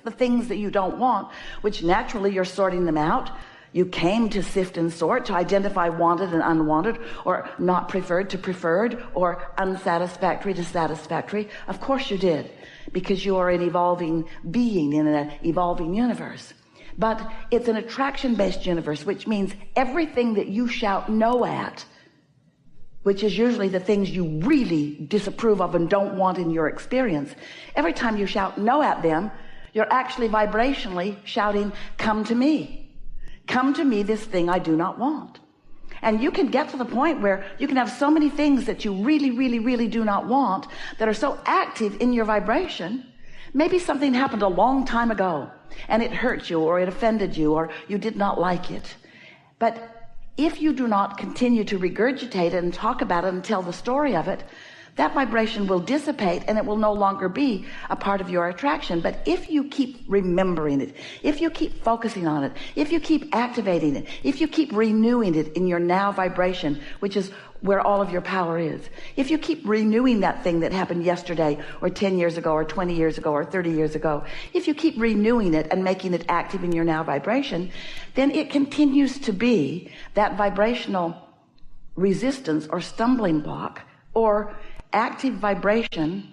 the things that you don't want, which naturally you're sorting them out. You came to sift and sort, to identify wanted and unwanted, or not preferred to preferred, or unsatisfactory to satisfactory. Of course you did, because you are an evolving being in an evolving universe. But it's an attraction-based universe, which means everything that you shout no at, which is usually the things you really disapprove of and don't want in your experience, every time you shout no at them, you're actually vibrationally shouting, come to me. Come to me, this thing I do not want. And you can get to the point where you can have so many things that you really, really, really do not want that are so active in your vibration. Maybe something happened a long time ago and it hurt you, or it offended you, or you did not like it. But if you do not continue to regurgitate it and talk about it and tell the story of it, that vibration will dissipate and it will no longer be a part of your attraction. But if you keep remembering it, if you keep focusing on it, if you keep activating it, if you keep renewing it in your now vibration, which is where all of your power is, if you keep renewing that thing that happened yesterday or 10 years ago or 20 years ago or 30 years ago, if you keep renewing it and making it active in your now vibration, then it continues to be that vibrational resistance or stumbling block or active vibration.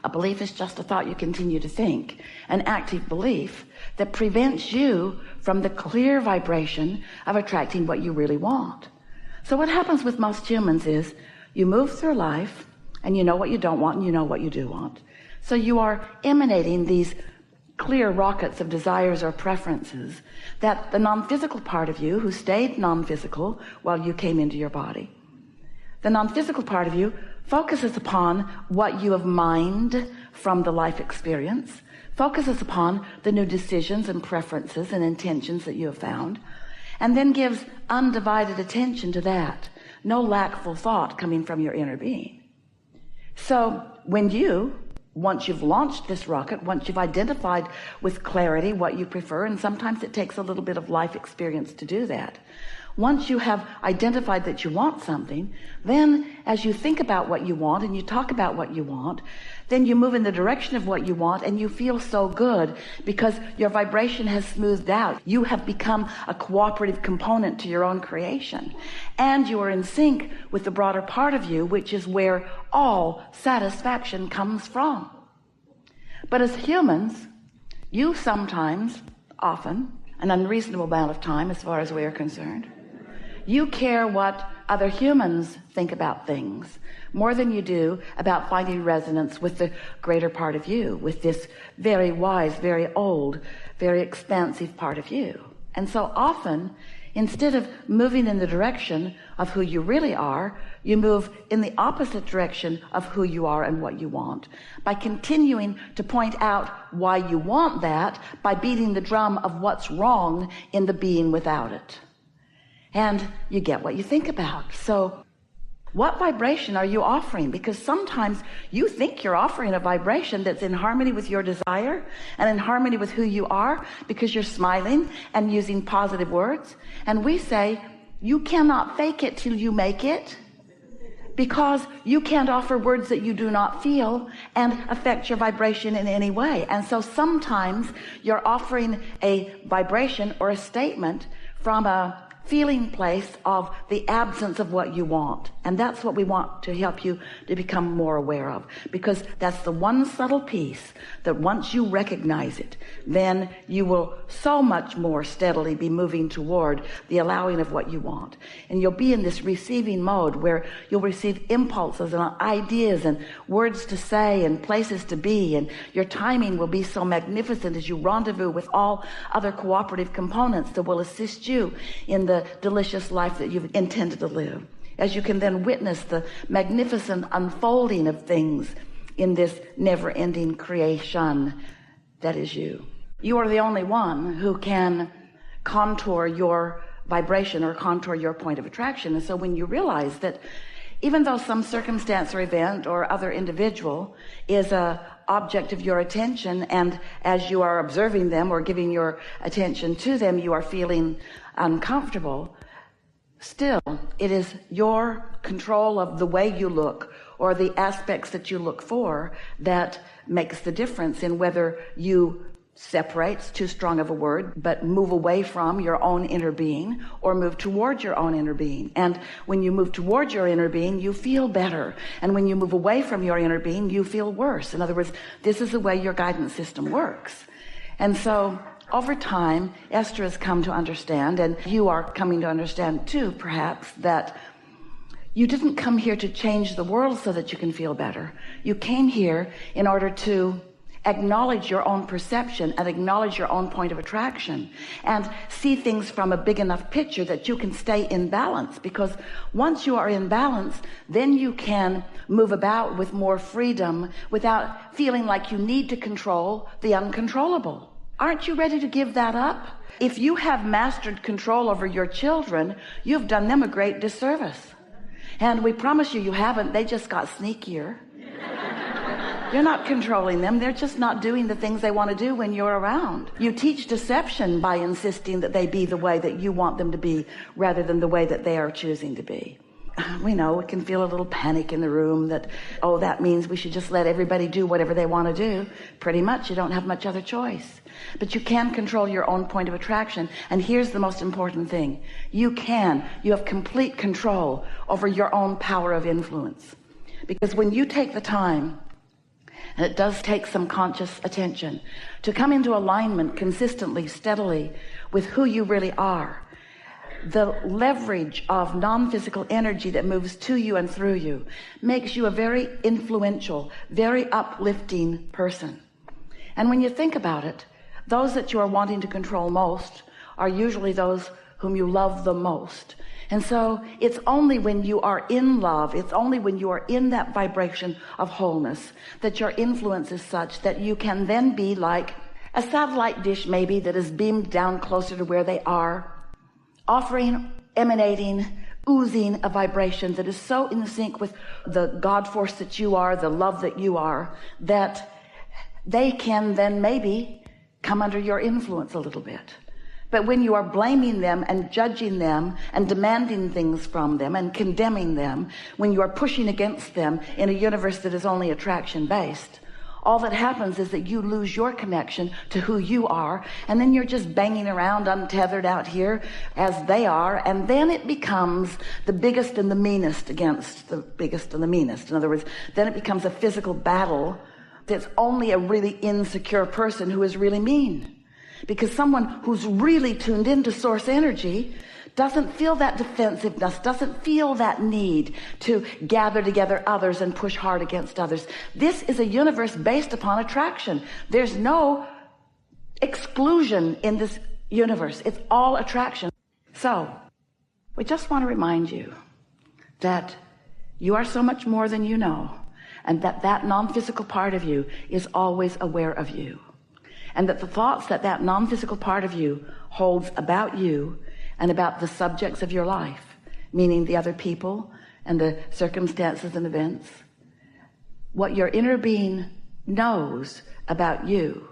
A belief is just a thought you continue to think. An active belief that prevents you from the clear vibration of attracting what you really want. So what happens with most humans is you move through life and you know what you don't want and you know what you do want. So you are emanating these clear rockets of desires or preferences that the non-physical part of you, who stayed non-physical while you came into your body, the non-physical part of you focuses upon what you have mined from the life experience, focuses upon the new decisions and preferences and intentions that you have found, and then gives undivided attention to that. No lackful thought coming from your inner being. So when you, once you've launched this rocket, once you've identified with clarity what you prefer, and sometimes it takes a little bit of life experience to do that, once you have identified that you want something, then as you think about what you want and you talk about what you want, then you move in the direction of what you want and you feel so good because your vibration has smoothed out. You have become a cooperative component to your own creation, and you are in sync with the broader part of you, which is where all satisfaction comes from. But as humans, you sometimes, often, an unreasonable amount of time as far as we are concerned, you care what other humans think about things more than you do about finding resonance with the greater part of you, with this very wise, very old, very expansive part of you. And so often, instead of moving in the direction of who you really are, you move in the opposite direction of who you are and what you want, by continuing to point out why you want that, by beating the drum of what's wrong in the being without it. And you get what you think about. So what vibration are you offering? Because sometimes you think you're offering a vibration that's in harmony with your desire and in harmony with who you are because you're smiling and using positive words. And we say, you cannot fake it till you make it, because you can't offer words that you do not feel and affect your vibration in any way. And so sometimes you're offering a vibration or a statement from a feeling place of the absence of what you want. And that's what we want to help you to become more aware of, because that's the one subtle piece that once you recognize it, then you will so much more steadily be moving toward the allowing of what you want. And you'll be in this receiving mode where you'll receive impulses and ideas and words to say and places to be, and your timing will be so magnificent as you rendezvous with all other cooperative components that will assist you in the delicious life that you've intended to live, as you can then witness the magnificent unfolding of things in this never-ending creation that is you. You are the only one who can contour your vibration or contour your point of attraction. And so when you realize that even though some circumstance or event or other individual is a object of your attention, and as you are observing them or giving your attention to them, you are feeling uncomfortable, still it is your control of the way you look or the aspects that you look for that makes the difference in whether you separate's too strong of a word, but move away from your own inner being or move towards your own inner being. And when you move towards your inner being, you feel better. And when you move away from your inner being, you feel worse. In other words, this is the way your guidance system works. And so over time, Esther has come to understand, and you are coming to understand too, perhaps, that you didn't come here to change the world so that you can feel better. You came here in order to acknowledge your own perception and acknowledge your own point of attraction and see things from a big enough picture that you can stay in balance, because once you are in balance, then you can move about with more freedom without feeling like you need to control the uncontrollable. Aren't you ready to give that up? If you have mastered control over your children, you've done them a great disservice. And we promise you, you haven't. They just got sneakier. You're not controlling them. They're just not doing the things they want to do when you're around. You teach deception by insisting that they be the way that you want them to be rather than the way that they are choosing to be. We know it can feel a little panic in the room that, oh, that means we should just let everybody do whatever they want to do. Pretty much, you don't have much other choice. But you can control your own point of attraction. And here's the most important thing. You have complete control over your own power of influence. Because when you take the time, and it does take some conscious attention, to come into alignment consistently, steadily with who you really are, the leverage of non-physical energy that moves to you and through you makes you a very influential, very uplifting person. And when you think about it, those that you are wanting to control most are usually those whom you love the most. And so it's only when you are in love, it's only when you are in that vibration of wholeness that your influence is such that you can then be like a satellite dish maybe that is beamed down closer to where they are, offering, emanating, oozing a vibration that is so in sync with the God force that you are, the love that you are, that they can then maybe come under your influence a little bit. But when you are blaming them and judging them and demanding things from them and condemning them, when you are pushing against them in a universe that is only attraction based, all that happens is that you lose your connection to who you are, and then you're just banging around untethered out here as they are, and then it becomes the biggest and the meanest against the biggest and the meanest. In other words, then it becomes a physical battle that's only a really insecure person who is really mean. Because someone who's really tuned into source energy doesn't feel that defensiveness, doesn't feel that need to gather together others and push hard against others. This is a universe based upon attraction. There's no exclusion in this universe. It's all attraction. So we just want to remind you that you are so much more than you know, and that non-physical part of you is always aware of you. And that the thoughts that non-physical part of you holds about you and about the subjects of your life, meaning the other people and the circumstances and events, what your inner being knows about you,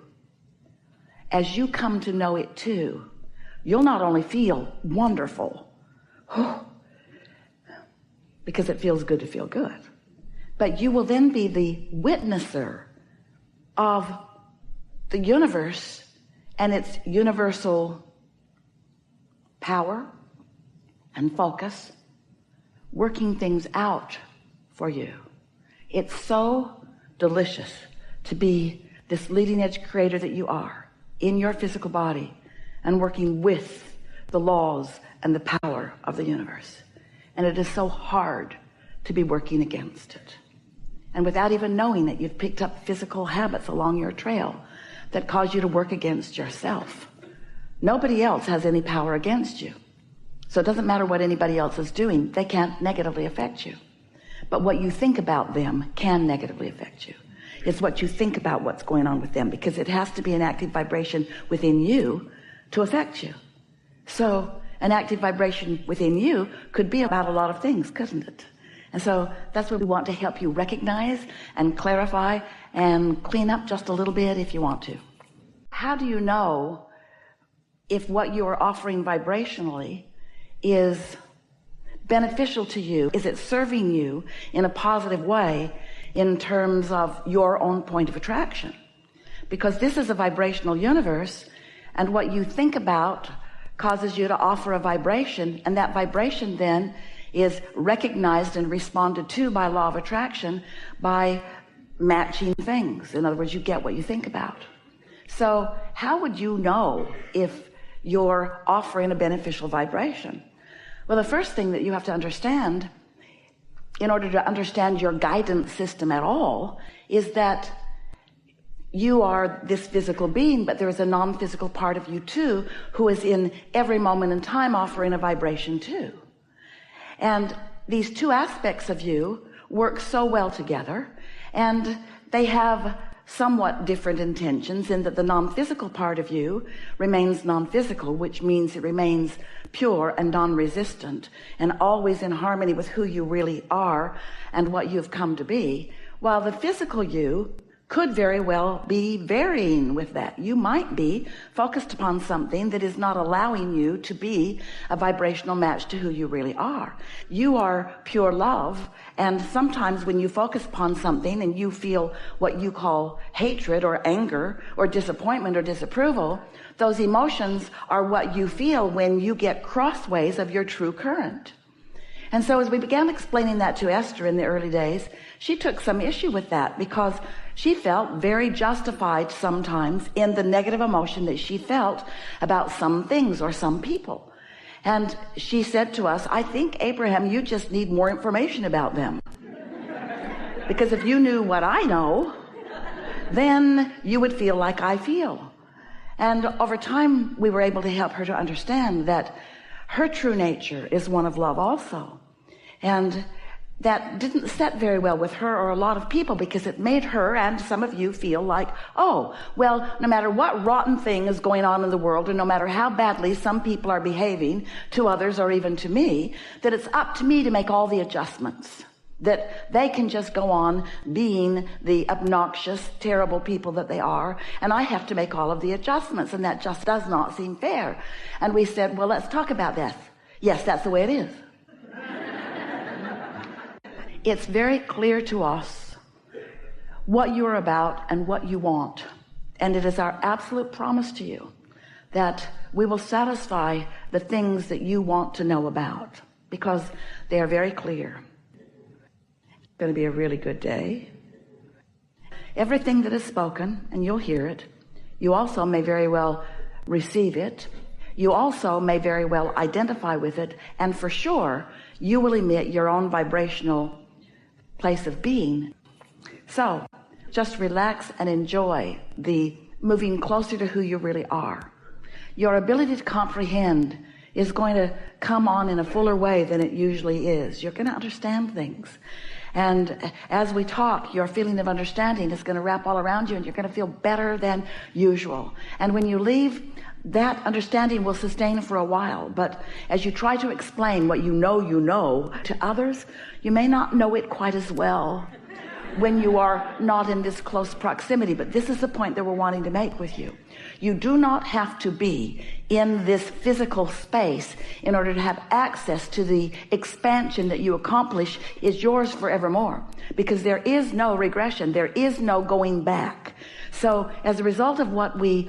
as you come to know it too, you'll not only feel wonderful, because it feels good to feel good, but you will then be the witnesser of the universe and its universal power and focus working things out for you. It's so delicious to be this leading edge creator that you are in your physical body and working with the laws and the power of the universe. And it is so hard to be working against it. And without even knowing it, you've picked up physical habits along your trail that cause you to work against yourself. Nobody else has any power against you. So it doesn't matter what anybody else is doing. They can't negatively affect you. But what you think about them can negatively affect you. It's what you think about what's going on with them, because it has to be an active vibration within you to affect you. So an active vibration within you could be about a lot of things, couldn't it? And so that's what we want to help you recognize and clarify and clean up just a little bit if you want to. How do you know if what you are offering vibrationally is beneficial to you? Is it serving you in a positive way in terms of your own point of attraction? because this is a vibrational universe, and what you think about causes you to offer a vibration, and that vibration then is recognized and responded to by law of attraction by matching things. In other words, you get what you think about. So how would you know if you're offering a beneficial vibration? Well, the first thing that you have to understand in order to understand your guidance system at all is that you are this physical being, but there is a non-physical part of you too, who is in every moment in time offering a vibration too. And these two aspects of you work so well together, and they have somewhat different intentions in that the non-physical part of you remains non-physical, which means it remains pure and non-resistant and always in harmony with who you really are and what you've come to be, while the physical you could very well be varying with that. You might be focused upon something that is not allowing you to be a vibrational match to who you really are. You are pure love, and sometimes when you focus upon something and you feel what you call hatred or anger or disappointment or disapproval, those emotions are what you feel when you get crossways of your true current. And so as we began explaining that to Esther in the early days, she took some issue with that because she felt very justified sometimes in the negative emotion that she felt about some things or some people. And she said to us, I think, Abraham, you just need more information about them. Because if you knew what I know, then you would feel like I feel. And over time, we were able to help her to understand that her true nature is one of love also. And that didn't set very well with her or a lot of people, because it made her and some of you feel like, oh, well, no matter what rotten thing is going on in the world, and no matter how badly some people are behaving to others or even to me, that it's up to me to make all the adjustments, that they can just go on being the obnoxious, terrible people that they are, and I have to make all of the adjustments, and that just does not seem fair. And we said, well, let's talk about that. Yes, that's the way it is. It's very clear to us what you're about and what you want. And it is our absolute promise to you that we will satisfy the things that you want to know about, because they are very clear. It's going to be a really good day. Everything that is spoken, and you'll hear it, you also may very well receive it. You also may very well identify with it. And for sure, you will emit your own vibrational place of being. So just relax and enjoy the moving closer to who you really are. Your ability to comprehend is going to come on in a fuller way than it usually is. You're going to understand things. And as we talk, your feeling of understanding is going to wrap all around you, and you're going to feel better than usual. And when you leave, that understanding will sustain for a while. But as you try to explain what you know to others, you may not know it quite as well when you are not in this close proximity. But this is the point that we're wanting to make with you. You do not have to be in this physical space in order to have access to the expansion that you accomplish is yours forevermore, because there is no regression. There is no going back. So as a result of what we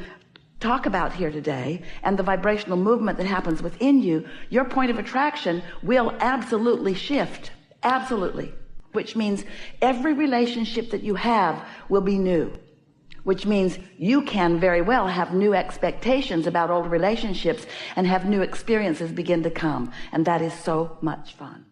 talk about here today and the vibrational movement that happens within you, your point of attraction will absolutely shift. Absolutely. Which means every relationship that you have will be new, which means you can very well have new expectations about old relationships and have new experiences begin to come. And that is so much fun.